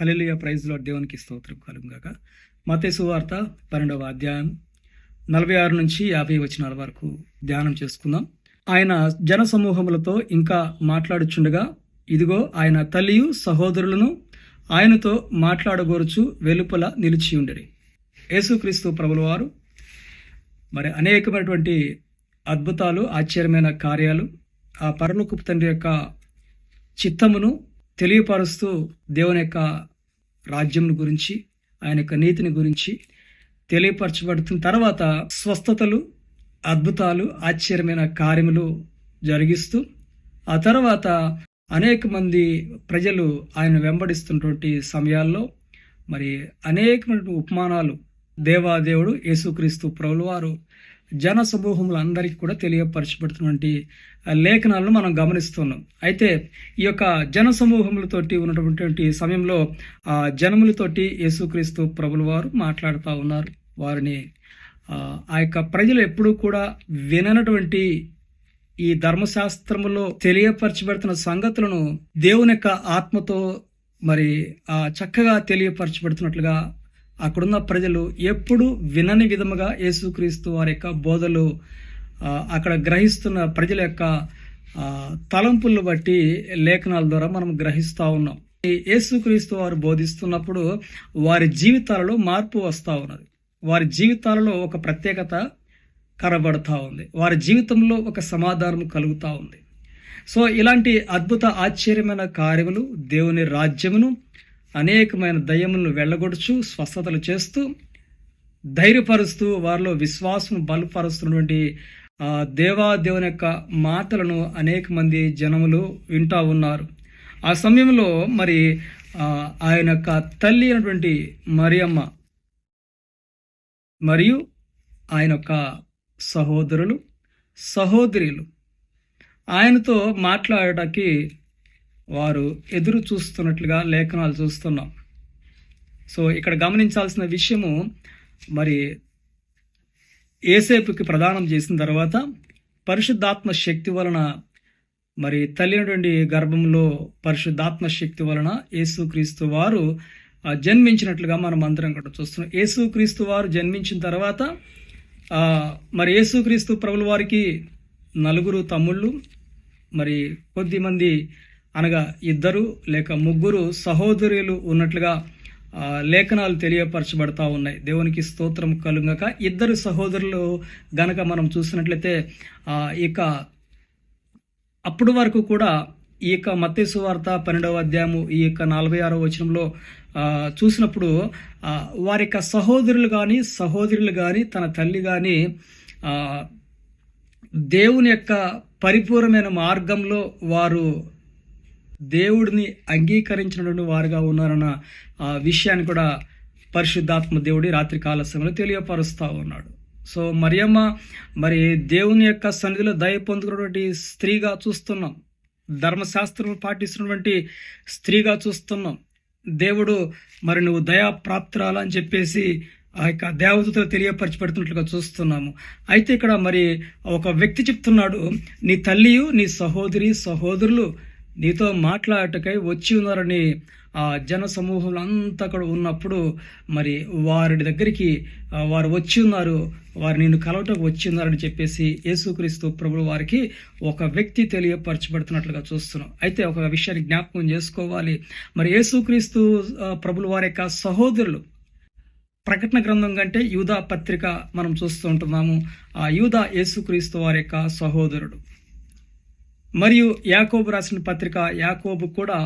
హల్లెలూయా, praise lord. దేవునికి స్తోత్రం కలుగుగాక. మత్తయి సువార్త 12వ అధ్యాయం 46 నుంచి 50 వచనాల వరకు ధ్యానం చేసుకుందాం. ఆయన జన సమూహములతో ఇంకా మాట్లాడుచుండగా, ఇదిగో ఆయన తల్లియు సహోదరులను ఆయనతో మాట్లాడగోరుచు వెలుపల నిలిచియుండిరి. యేసుక్రీస్తు ప్రభుల వారు మరి అనేకమైనటువంటి అద్భుతాలు, ఆశ్చర్యమైన కార్యాలు, ఆ పరలోకపు తండ్రి యొక్క చిత్తమును తెలియపరుస్తూ దేవుని యొక్క రాజ్యం గురించి, ఆయన యొక్క నీతిని గురించి తెలియపరచబడుతున్న తర్వాత స్వస్థతలు, అద్భుతాలు, ఆశ్చర్యమైన కార్యములు జరిగిస్తూ ఆ తర్వాత అనేక మంది ప్రజలు ఆయన వెంబడిస్తున్నటువంటి సమయాల్లో మరి అనేకమైన ఉపమానాలు దేవాదేవుడు యేసుక్రీస్తు ప్రభుల వారు జన సమూహములందరికీ కూడా తెలియపరచబడుతున్నటువంటి లేఖనాలను మనం గమనిస్తున్నాం. అయితే ఈ యొక్క జన సమూహములతోటి ఉన్నటువంటి సమయంలో ఆ జనములతోటి యేసుక్రీస్తు ప్రభుల వారు మాట్లాడుతూ ఉన్నారు. వారిని ఆ యొక్క ప్రజలు ఎప్పుడూ కూడా విననటువంటి ఈ ధర్మశాస్త్రములో తెలియపరచబడుతున్న సంగతులను దేవుని యొక్క ఆత్మతో మరి చక్కగా తెలియపరచబడుతున్నట్లుగా అక్కడున్న ప్రజలు ఎప్పుడు వినని విధముగా యేసుక్రీస్తు వారి యొక్క బోధలు అక్కడ గ్రహిస్తున్న ప్రజల యొక్క తలంపులను బట్టి లేఖనాల ద్వారా మనం గ్రహిస్తూ ఉన్నాం. యేసుక్రీస్తు వారు బోధిస్తున్నప్పుడు వారి జీవితాలలో మార్పు వస్తూ ఉన్నది. వారి జీవితాలలో ఒక ప్రత్యేకత కనబడుతూ ఉంది. వారి జీవితంలో ఒక సమాధానం కలుగుతూ ఉంది. సో ఇలాంటి అద్భుత ఆశ్చర్యమైన కార్యములు, దేవుని రాజ్యమును, అనేకమైన దయ్యములను వెళ్ళగొడుచు స్వస్థతలు చేస్తూ ధైర్యపరుస్తూ వారిలో విశ్వాసం బలపరుస్తున్నటువంటి దేవుని యొక్క మాటలను అనేక మంది జనములు వింటూ ఉన్నారు. ఆ సమయంలో మరి ఆయన యొక్క తల్లి అయినటువంటి మరియమ్మ మరియు ఆయన యొక్క సహోదరులు, సహోదరులు ఆయనతో మాట్లాడటానికి వారు ఎదురు చూస్తున్నట్లుగా లేఖనాలు చూస్తున్నాం. సో ఇక్కడ గమనించాల్సిన విషయము, మరి యేసేపుకి ప్రదానం చేసిన తర్వాత పరిశుద్ధాత్మ శక్తి వలన, మరి తల్లి అయినటువంటి గర్భంలో పరిశుద్ధాత్మ శక్తి వలన యేసుక్రీస్తు వారు జన్మించినట్లుగా మనం అందరం కూడా చూస్తున్నాం. యేసుక్రీస్తు వారు జన్మించిన తర్వాత మరి యేసుక్రీస్తు ప్రభుల వారికి 4 తమ్ముళ్ళు, మరి కొద్దిమంది అనగా 2 లేక 3 సహోదరులు ఉన్నట్లుగా లేఖనాలు తెలియపరచబడతా ఉన్నాయి. దేవునికి స్తోత్రం కలుగక. 2 సహోదరులు గనక మనం చూసినట్లయితే ఇక అప్పటి వరకు కూడా ఈ యొక్క మత్తయి సువార్త 12వ అధ్యాయము ఈ యొక్క 46వ వచనంలో చూసినప్పుడు వారి యొక్క సహోదరులు కానీ సహోదరులు కానీ తన తల్లి కానీ దేవుని యొక్క పరిపూర్ణమైన మార్గంలో వారు దేవుడిని అంగీకరించినటువంటి వారుగా ఉన్నారన్న విషయాన్ని కూడా పరిశుద్ధాత్మ దేవుడి రాత్రి కాల సమయంలో తెలియపరుస్తూ ఉన్నాడు. సో మరియమ్మ మరి దేవుని యొక్క సన్నిధిలో దయ పొందుకున్నటువంటి స్త్రీగా చూస్తున్నాం. ధర్మశాస్త్రం పాటిస్తున్నటువంటి స్త్రీగా చూస్తున్నాం. దేవుడు మరి నువ్వు దయా ప్రాప్తురాలు అని చెప్పేసి ఆ యొక్క దేవతతో తెలియపరచబడుతున్నట్లుగా చూస్తున్నాము. అయితే ఇక్కడ మరి ఒక వ్యక్తి చెప్తున్నాడు, నీ తల్లియు నీ సహోదరులు నీతో మాట్లాడటకై వచ్చి ఉన్నారని ఆ జన సమూహంలో అంతా కూడా ఉన్నప్పుడు మరి వారి దగ్గరికి వారు వచ్చి ఉన్నారు, వారు నిన్ను కలవటకు వచ్చి ఉన్నారని చెప్పేసి యేసుక్రీస్తు ప్రభుల వారికి ఒక వ్యక్తి తెలియపరచబడుతున్నట్లుగా చూస్తున్నాం. అయితే ఒక విషయాన్ని జ్ఞాపకం చేసుకోవాలి. మరి యేసుక్రీస్తు ప్రభుల వారి యొక్క సహోదరులు, ప్రకటన గ్రంథం కంటే యూదా పత్రిక మనం చూస్తూ ఉంటున్నాము. ఆ యూదా యేసుక్రీస్తు వారి యొక్క సహోదరుడు. మరియు యాకోబు రాసిన పత్రిక, యాకోబు కూడా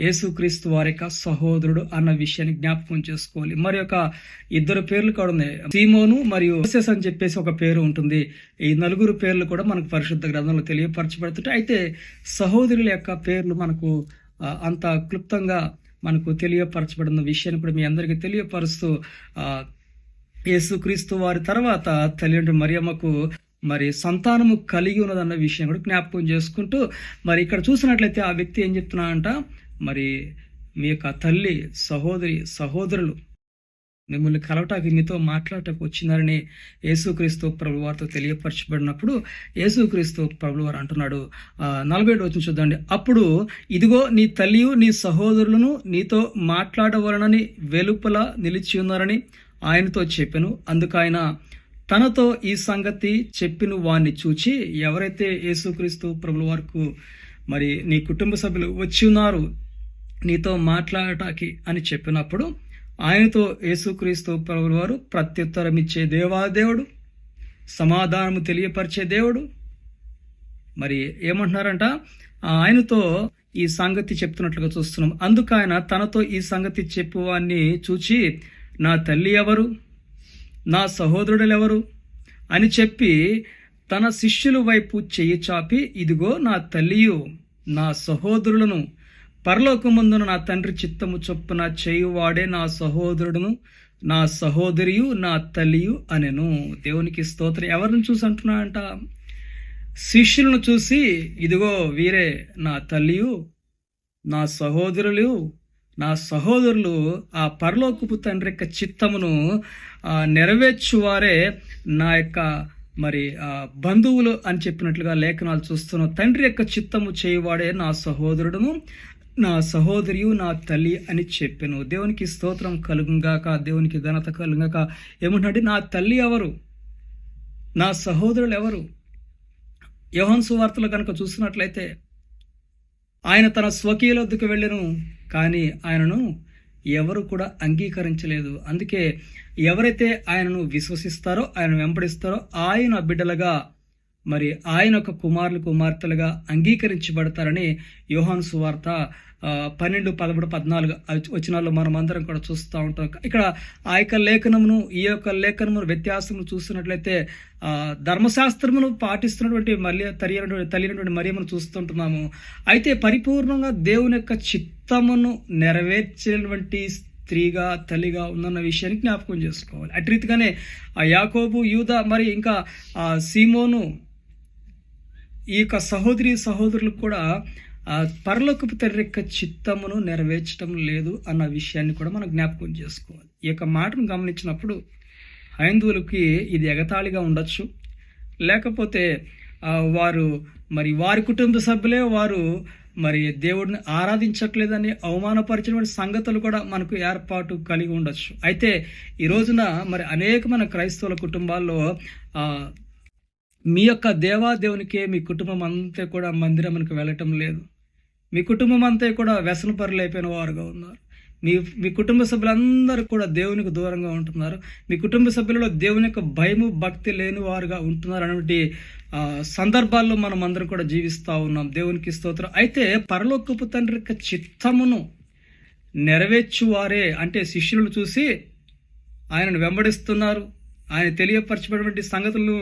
యేసుక్రీస్తు వారి యొక్క సహోదరుడు అన్న విషయాన్ని జ్ఞాపకం చేసుకోవాలి. మరి ఒక 2 పేర్లు కూడా ఉన్నాయి, సీమోను మరియు యోసేస్ అని చెప్పేసి ఒక పేరు ఉంటుంది. ఈ 4 పేర్లు కూడా మనకు పరిశుద్ధ గ్రంథంలో తెలియపరచబడుతుంటాయి. అయితే సహోదరుల యొక్క పేర్లు మనకు అంత క్లుప్తంగా మనకు తెలియపరచబడిన విషయాన్ని కూడా మీ అందరికీ తెలియపరుస్తూ యేసుక్రీస్తు వారి తర్వాత తల్లి మరియమ్మకు మరి సంతానము కలిగి ఉన్నదన్న విషయం కూడా జ్ఞాపకం చేసుకుంటూ మరి ఇక్కడ చూసినట్లయితే ఆ వ్యక్తి ఏం చెప్తున్నా అంట, మరి మీ యొక్క తల్లి, సహోదరులు మిమ్మల్ని కలవటానికి మీతో మాట్లాడటానికి వచ్చినారని యేసుక్రీస్తు ప్రభువు వారితో తెలియపరచబడినప్పుడు యేసుక్రీస్తు ప్రభువు వారు అంటున్నాడు. 47 వచనం చూద్దాండి. అప్పుడు ఇదిగో నీ తల్లియు నీ సహోదరులను నీతో మాట్లాడవలనని వెలుపల నిలిచి ఉన్నారని ఆయనతో చెప్పెను. అందుకు ఆయన తనతో ఈ సంగతి చెప్పిన వారిని చూచి, ఎవరైతే యేసుక్రీస్తు ప్రభువు వారికి మరి నీ కుటుంబ సభ్యులు వచ్చి ఉన్నారు నీతో మాట్లాడటానికి అని చెప్పినప్పుడు ఆయనతో యేసుక్రీస్తు ప్రభువు వారు ప్రత్యుత్తరం ఇచ్చే దేవాదేవుడు, సమాధానము తెలియపరిచే దేవుడు. మరి ఏమంటున్నారంట, ఆయనతో ఈ సంగతి చెప్తున్నట్లుగా చూస్తున్నాం. అందుకు ఆయన తనతో ఈ సంగతి చెప్పువాన్ని చూచి, నా తల్లి ఎవరు, నా సహోదరుడు ఎవరు అని చెప్పి తన శిష్యుల వైపు చెయ్యి చాపి, ఇదిగో నా తల్లియు నా సహోదరులను పరలోకమందున నా తండ్రి చిత్తము చొప్పున చేయువాడే నా సహోదరుడును నా సహోదరియు నా తల్లియు అనెను. దేవునికి స్తోత్రం. ఎవరిని చూసి అంటున్నాడంట? శిష్యులను చూసి, ఇదిగో వీరే నా తల్లియు నా సహోదరులు, నా సహోదరులు ఆ పరలోకపు తండ్రి యొక్క చిత్తమును నెరవేర్చువారే నా యొక్క మరి బంధువులు అని చెప్పినట్లుగా లేఖనాలు చూస్తున్నాం. తండ్రి యొక్క చిత్తము చేయువాడే నా సహోదరుడును నా సహోదరియు నా తల్లి అని చెప్పాను. దేవునికి స్తోత్రం కలుగుగాక, దేవునికి ఘనత కలుగాక. ఏమంటే నా తల్లి ఎవరు, నా సహోదరులు ఎవరు? యోహాను సువార్తలో కనుక చూసినట్లయితే ఆయన తన స్వకీయుల వద్దకు వెళ్ళెను, కానీ ఆయనను ఎవరు కూడా అంగీకరించలేదు. అందుకే ఎవరైతే ఆయనను విశ్వసిస్తారో, ఆయన వెంబడిస్తారో ఆయన బిడ్డలుగా మరి ఆయన యొక్క కుమారులు కుమార్తెలుగా అంగీకరించబడతారని యోహాను సువార్త 12, 13, 14 వచనాల్లో మనం అందరం కూడా చూస్తూ ఉంటాం. ఇక్కడ ఆ యొక్క లేఖనమును ఈ యొక్క లేఖనమును వ్యత్యాసమును చూస్తున్నట్లయితే ధర్మశాస్త్రమును పాటిస్తున్నటువంటి తల్లి మరియమ్మను చూస్తుంటున్నాము. అయితే పరిపూర్ణంగా దేవుని యొక్క చిత్తమును నెరవేర్చేటువంటి స్త్రీగా తల్లిగా ఉందన్న విషయాన్ని జ్ఞాపకం చేసుకోవాలి. అటు రీతిగానే ఆ యాకోబు, యూదా మరి ఇంకా సీమోను ఈ యొక్క సహోదరులకు కూడా పరలోకపు తండ్రి యొక్క చిత్తమును నెరవేర్చడం లేదు అన్న విషయాన్ని కూడా మనం జ్ఞాపకం చేసుకోవాలి. ఈ యొక్క మాటను గమనించినప్పుడు హైందువులకి ఇది ఎగతాళిగా ఉండొచ్చు, లేకపోతే వారు మరి వారి కుటుంబ సభ్యులే వారు మరి దేవుడిని ఆరాధించట్లేదని అవమానపరిచినటువంటి సంగతులు కూడా మనకు ఏర్పాటు కలిగి ఉండొచ్చు. అయితే ఈ రోజున మరి అనేకమైన క్రైస్తవుల కుటుంబాల్లో మీ యొక్క దేవాదేవునికే మీ కుటుంబం అంతా కూడా మందిరానికి వెళ్ళటం లేదు. మీ కుటుంబం అంతా కూడా వ్యసనపరులు అయిపోయిన వారుగా ఉన్నారు. మీ కుటుంబ సభ్యులందరూ కూడా దేవునికి దూరంగా ఉంటున్నారు. మీ కుటుంబ సభ్యులలో దేవుని యొక్క భయము భక్తి లేని వారుగా ఉంటున్నారు అనేటువంటి సందర్భాల్లో మనం అందరం కూడా జీవిస్తూ ఉన్నాం. దేవునికి స్తోత్రం. అయితే పరలోకపు తండ్రి యొక్క చిత్తమును నెరవేర్చువారే అంటే శిష్యులను చూసి ఆయనను వెంబడిస్తున్నారు, ఆయన తెలియపరచబడినటువంటి సంగతులను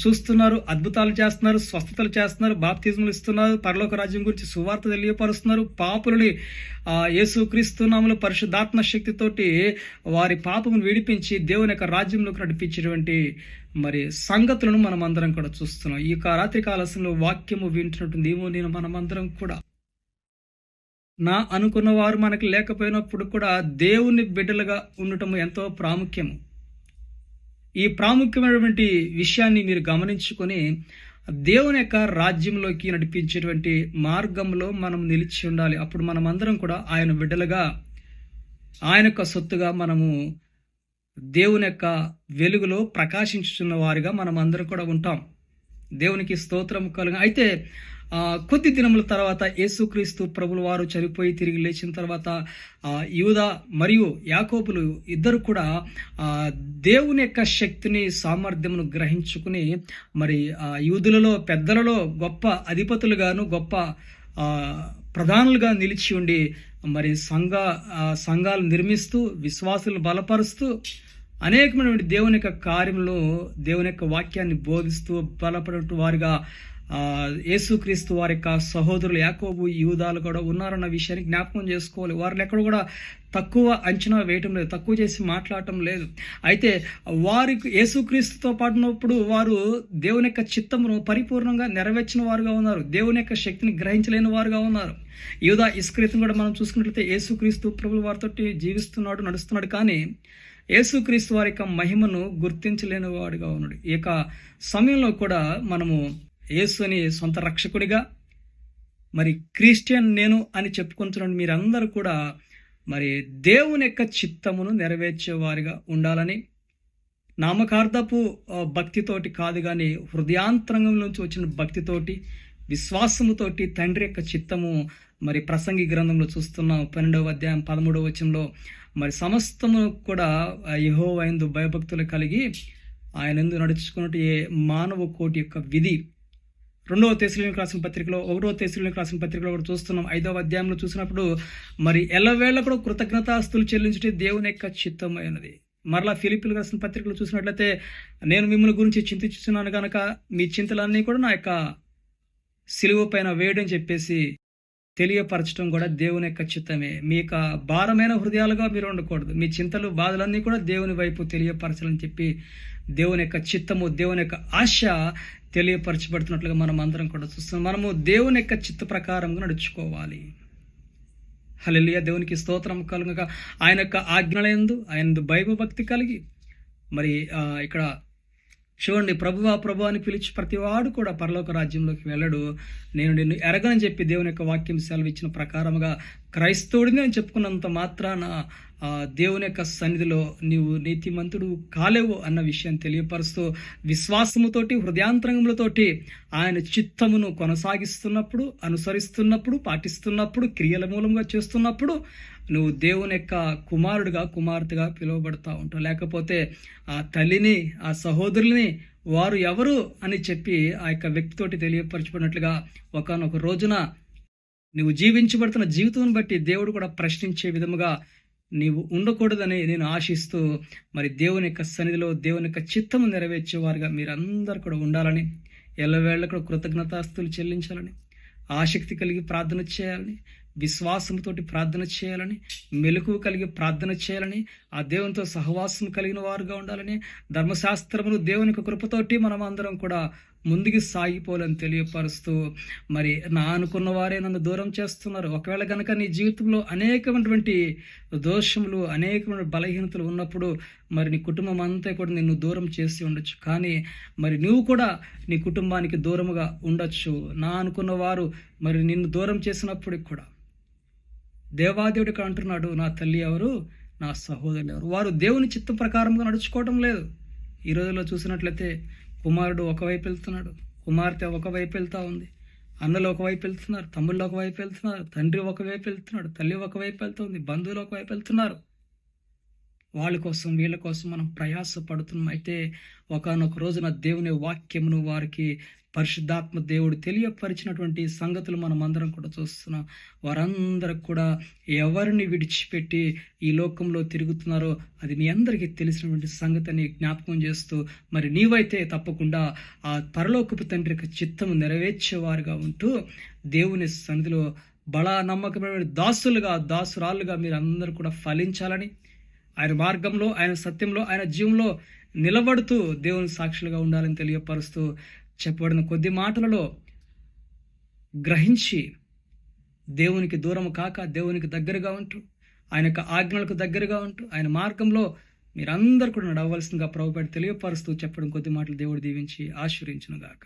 చూస్తున్నారు, అద్భుతాలు చేస్తున్నారు, స్వస్థతలు చేస్తున్నారు, బాప్తిజములు ఇస్తున్నారు, పరలోక రాజ్యం గురించి సువార్త తెలియపరుస్తున్నారు, పాపులని యేసుక్రీస్తు నామములో పరిశుద్ధాత్మ శక్తితోటి వారి పాపమును విడిపించి దేవుని యొక్క రాజ్యంలోకి నడిపించేటువంటి మరి సంగతులను మనం అందరం కూడా చూస్తున్నాం. ఈ రాత్రి కాలంలో వాక్యము వింటున్నట్టుంది ఏమో నేను మనమందరం కూడా నా అనుకున్న వారు మనకి లేకపోయినప్పుడు కూడా దేవుని బిడ్డలుగా ఉండటం ఎంతో ప్రాముఖ్యము. ఈ ప్రాముఖ్యమైనటువంటి విషయాన్ని మీరు గమనించుకొని దేవుని యొక్క రాజ్యంలోకి నడిపించేటువంటి మార్గంలో మనం నిలిచి ఉండాలి. అప్పుడు మనమందరం కూడా ఆయన బిడ్డలుగా, ఆయన యొక్క సొత్తుగా మనము దేవుని యొక్క వెలుగులో ప్రకాశించుతున్న వారిగా మనం అందరం కూడా ఉంటాం. దేవునికి స్తోత్రం కలుగు. అయితే కొద్ది దినముల తర్వాత యేసుక్రీస్తు ప్రభుల వారు చనిపోయి తిరిగి లేచిన తర్వాత యూదా మరియు యాకోబులు ఇద్దరు కూడా దేవుని యొక్క శక్తిని సామర్థ్యమును గ్రహించుకుని మరి యూదులలో పెద్దలలో గొప్ప అధిపతులుగాను గొప్ప ప్రధానులుగా నిలిచి ఉండి మరి సంఘాలు నిర్మిస్తూ విశ్వాసులను బలపరుస్తూ అనేకమైనటువంటి దేవుని యొక్క కార్యములు దేవుని యొక్క వాక్యాన్ని బోధిస్తూ బలపడిన వారిగా యేసుక్రీస్తు వారి యొక్క సహోదరులు యాకోబు యూదాలు కూడా ఉన్నారన్న విషయాన్ని జ్ఞాపకం చేసుకోవాలి. వారిని ఎక్కడ కూడా తక్కువ అంచనా వేయటం లేదు, తక్కువ చేసి మాట్లాడటం లేదు. అయితే వారికి యేసుక్రీస్తుతో పాటున్నప్పుడు వారు దేవుని యొక్క చిత్తమును పరిపూర్ణంగా నెరవేర్చిన వారుగా ఉన్నారు, దేవుని యొక్క శక్తిని గ్రహించలేని వారుగా ఉన్నారు. యూదా ఇస్కరియోతును కూడా మనం చూసుకున్నట్లయితే యేసుక్రీస్తు ప్రభువు వారితో జీవిస్తున్నాడు, నడుస్తున్నాడు, కానీ యేసుక్రీస్తు వారి యొక్క మహిమను గుర్తించలేని వాడుగా ఉన్నాడు. ఈ యొక్క సమయంలో కూడా మనము యేసుని సొంత రక్షకుడిగా, మరి క్రిస్టియన్ నేను అని చెప్పుకుంటున్న మీరందరూ కూడా మరి దేవుని యొక్క చిత్తమును నెరవేర్చేవారిగా ఉండాలని, నామకార్థపు భక్తితోటి కాదు కానీ హృదయాంతరంగం నుంచి వచ్చిన భక్తితోటి, విశ్వాసముతోటి తండ్రి యొక్క చిత్తము మరి ప్రసంగి గ్రంథంలో చూస్తున్నాం 12వ అధ్యాయం 13వ వచనంలో మరి సమస్తము కూడా యెహోవా యందు భయభక్తులు కలిగి ఆయన యందు నడుచుకున్నట్టు ఏ మానవ కోటి యొక్క విధి. 2వ తెస్సలోనికీయులకు రాసిన పత్రికలో 1వ తెస్సలోనికీయులకు రాసిన పత్రికలో కూడా చూస్తున్నాం. 5వ అధ్యాయంలో చూసినప్పుడు మరి ఎల్లవేళ కూడా కృతజ్ఞతాస్తులు చెల్లించుటే దేవుని యొక్క చిత్తమైనది. మరలా ఫిలిప్పీయులకు రాసిన పత్రికలో చూసినట్లయితే నేను మిమ్మల్ని గురించి చింతిస్తున్నాను కనుక మీ చింతలన్నీ కూడా నా యొక్క సిలువ పైన వేయడం చెప్పేసి తెలియపరచడం కూడా దేవుని యొక్క చిత్తమే. మీ యొక్క భారమైన హృదయాలుగా మీరు ఉండకూడదు. మీ చింతలు బాధలన్నీ కూడా దేవుని వైపు తెలియపరచాలని చెప్పి దేవుని యొక్క చిత్తము, దేవుని యొక్క ఆశ తెలియపరచబడుతున్నట్లుగా మనం అందరం కూడా చూస్తున్నాం. మనము దేవుని యొక్క చిత్త ప్రకారంగా నడుచుకోవాలి. హల్లెలూయా, దేవునికి స్తోత్రం కలుగుగా. ఆయన యొక్క ఆజ్ఞలందు ఆయన భయభక్తి కలిగి మరి ఇక్కడ చూడండి, ప్రభువా ప్రభు అని పిలిచి ప్రతివాడు కూడా పరలోక రాజ్యంలోకి వెళ్ళడు. నేను నిన్ను ఎరగని చెప్పి దేవుని యొక్క వాక్యం సెలవిచ్చిన ప్రకారముగా క్రైస్తవుడిని అని చెప్పుకున్నంత మాత్రాన దేవుని యొక్క సన్నిధిలో నీవు నీతిమంతుడు కాలేవు అన్న విషయం తెలియపరుస్తూ, విశ్వాసముతోటి హృదయాంతరంగములతోటి ఆయన చిత్తమును కొనసాగిస్తున్నప్పుడు, అనుసరిస్తున్నప్పుడు, పాటిస్తున్నప్పుడు, క్రియల మూలంగా చేస్తున్నప్పుడు నువ్వు దేవుని యొక్క కుమారుడిగా, కుమార్తెగా పిలువబడతా ఉంటావు. లేకపోతే ఆ తల్లిని, ఆ సహోదరుల్ని వారు ఎవరు అని చెప్పి ఆ యొక్క వ్యక్తితోటి తెలియపరచబడినట్లుగా ఒకానొక రోజున నువ్వు జీవించబడుతున్న జీవితం బట్టి దేవుడు కూడా ప్రశ్నించే విధముగా నీవు ఉండకూడదని నేను ఆశిస్తూ మరి దేవుని యొక్క సన్నిధిలో దేవుని యొక్క చిత్తము నెరవేర్చేవారుగా మీరందరూ కూడా ఉండాలని, ఎల్లవేళ కూడా కృతజ్ఞతాస్తులు చెల్లించాలని, ఆసక్తి కలిగి ప్రార్థన చేయాలని, విశ్వాసంతోటి ప్రార్థన చేయాలని, మెలకువ కలిగి ప్రార్థన చేయాలని, ఆ దేవునితో సహవాసం కలిగిన వారుగా ఉండాలని, ధర్మశాస్త్రమును దేవుని యొక్క కృపతోటి మనం అందరం కూడా ముందుకు సాగిపోవాలని తెలియపరుస్తూ మరి నా అనుకున్న వారే నన్ను దూరం చేస్తున్నారు. ఒకవేళ కనుక నీ జీవితంలో అనేకమైనటువంటి దోషములు, అనేకమైన బలహీనతలు ఉన్నప్పుడు మరి నీ కుటుంబం అంతా కూడా నిన్ను దూరం చేసి ఉండొచ్చు. కానీ మరి నువ్వు కూడా నీ కుటుంబానికి దూరముగా ఉండొచ్చు. నా అనుకున్న వారు మరి నిన్ను దూరం చేసినప్పటికి కూడా దేవాదేవుడు ఇక్కడ అంటున్నాడు, నా తల్లి ఎవరు, నా సహోదరులు ఎవరు. వారు దేవుని చిత్త ప్రకారంగా నడుచుకోవడం లేదు. ఈ రోజుల్లో చూసినట్లయితే కుమారుడు ఒకవైపు వెళ్తున్నాడు, కుమార్తె ఒకవైపు వెళ్తూ ఉంది, అన్నలు ఒకవైపు వెళ్తున్నారు, తమ్ముళ్ళు ఒకవైపు వెళ్తున్నారు, తండ్రి ఒకవైపు వెళ్తున్నాడు, తల్లి ఒకవైపు వెళ్తుంది, బంధువులు ఒకవైపు వెళ్తున్నారు. వాళ్ళ కోసం వీళ్ళ కోసం మనం ప్రయాస పడుతున్నాం. అయితే ఒకానొక రోజున దేవుని వాక్యమును వారికి పరిశుద్ధాత్మ దేవుడు తెలియపరిచినటువంటి సంగతులు మనం అందరం కూడా చూస్తున్నాం. వారందరూ కూడా ఎవరిని విడిచిపెట్టి ఈ లోకంలో తిరుగుతున్నారో అది మీ అందరికీ తెలిసినటువంటి సంగతిని జ్ఞాపకం చేస్తూ మరి నీవైతే తప్పకుండా ఆ పరలోకపు తండ్రి యొక్క చిత్తము నెరవేర్చేవారుగా ఉంటూ దేవుని సన్నిధిలో బలా నమ్మకమైన దాసురాలుగా మీరు అందరూ కూడా ఫలించాలని, ఆయన మార్గంలో, ఆయన సత్యంలో, ఆయన జీవంలో నిలబడుతూ దేవుని సాక్షులుగా ఉండాలని తెలియపరుస్తూ చెప్పబడిన కొద్ది మాటలలో గ్రహించి దేవునికి దూరం కాక దేవునికి దగ్గరగా ఉంటూ, ఆయన యొక్క ఆజ్ఞలకు దగ్గరగా ఉంటూ, ఆయన మార్గంలో మీరందరూ కూడా నడవలసిందిగా ప్రభువుపై తెలియపరుస్తూ చెప్పడం కొద్ది మాటలు దేవుడు దీవించి ఆశీర్వదించునుగాక.